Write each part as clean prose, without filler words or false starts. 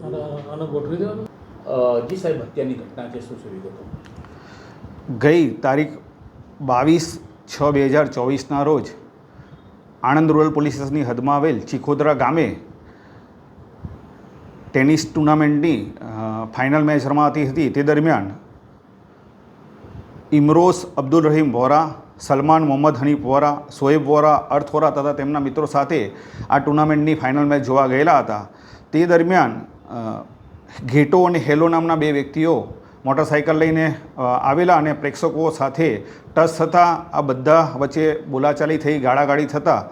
આનો ગોઠવી દેવાનો જી સાહેબ, હત્યાની ઘટના છે, શું છે વિગતો? ગઈ તારીખ 22/6/2024ના રોજ આણંદ રૂરલ પોલીસ સ્ટેશનની હદમાં આવેલ ચીખોદરા ગામે ટેનિસ ટુર્નામેન્ટની ફાઇનલ મેચ રમાતી હતી. તે દરમિયાન ઇમરોઝ અબ્દુલ રહીમ વોરા, સલમાન મોહમ્મદ હનીફ વોરા, શોએબ વોરા, અર્થ વોરા તથા તેમના મિત્રો સાથે આ ટુર્નામેન્ટની ફાઇનલ મેચ જોવા ગયેલા હતા. તે દરમિયાન ઘેટો અને હેલો નામના બે વ્યક્તિઓ મોટરસાઇકલ લઈને આવેલા અને પ્રેક્ષકો સાથે ટચ થતાં આ બધા વચ્ચે બોલાચાલી થઈ, ગાળાગાળી થતાં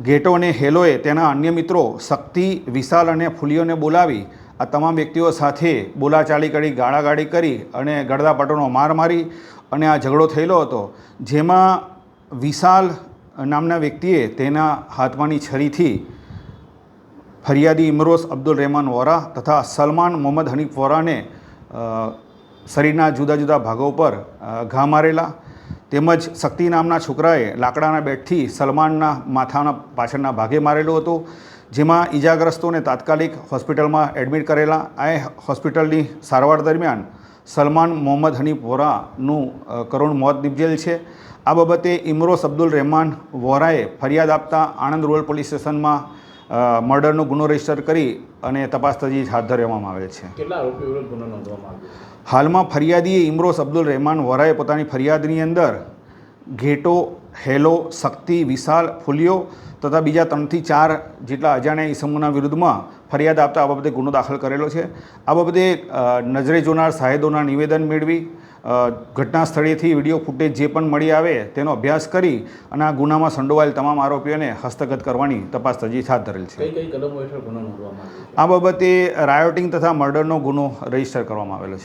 ઘેટો અને હેલોએ તેના અન્ય મિત્રો શક્તિ, વિશાલ અને ફૂલીઓને બોલાવી આ તમામ વ્યક્તિઓ સાથે બોલાચાલી કરી, ગાળાગાળી કરી અને ગળદાપટોનો માર મારી અને આ ઝઘડો થયેલો હતો. જેમાં વિશાલ નામના વ્યક્તિએ તેના હાથમાંની છરીથી ફરિયાદી ઇમરોઝ અબ્દુલ રહેમાન વોરા તથા સલમાન મોહમ્મદ હનીફ વોરાને શરીરના જુદા જુદા ભાગો પર ઘા મારેલા. તેમજ શક્તિ નામના છોકરાએ લાકડાના બેટથી સલમાનના માથાના પાછળના ભાગે મારેલો હતો. જેમાં ઈજાગ્રસ્તોને તાત્કાલિક હોસ્પિટલમાં એડમિટ કરેલા. આ હોસ્પિટલની સારવાર દરમિયાન સલમાન મોહમ્મદ હનીફ વોરાનું કરુણ મોત નિપજેલ છે. આ બાબતે ઇમરોઝ અબ્દુલ રહેમાન વોરાએ ફરિયાદ આપતા આણંદ રૂરલ પોલીસ સ્ટેશનમાં મર્ડરનો ગુનો રજીસ્ટર કરી અને તપાસ તજવીજ હાથ ધરવામાં આવેલ છે. કેટલા આરોપીઓ વિરુદ્ધ ગુનો નોંધવામાં આવ્યો? હાલમાં ફરિયાદીએ ઇમરોઝ અબ્દુલ રહેમાન વોરાએ પોતાની ફરિયાદની અંદર ઘેટો, હેલો, શક્તિ, વિશાલ, ફૂલિયો તથા બીજા 3 થી 4 જેટલા અજાણ્યા ઇસમોના વિરુદ્ધમાં ફરિયાદ આપતા આ બાબતે ગુનો દાખલ કરેલો છે. આ બાબતે નજરે જોનાર સાહેદોના નિવેદન મેળવી ઘટના સ્થળેથી વિડીયો ફૂટેજ જે પણ મળી આવે તેનો અભ્યાસ કરી અને આ ગુનામાં સંડોવાયેલ તમામ આરોપીઓને હસ્તગત કરવાની તપાસ તજવીજ હાથ ધરેલ છે. કઈ કઈ કલમો હેઠળ ગુનો નોંધવામાં આવ્યો? આ બાબતે રાયોટિંગ તથા મર્ડરનો ગુનો રજીસ્ટર કરવામાં આવેલો છે.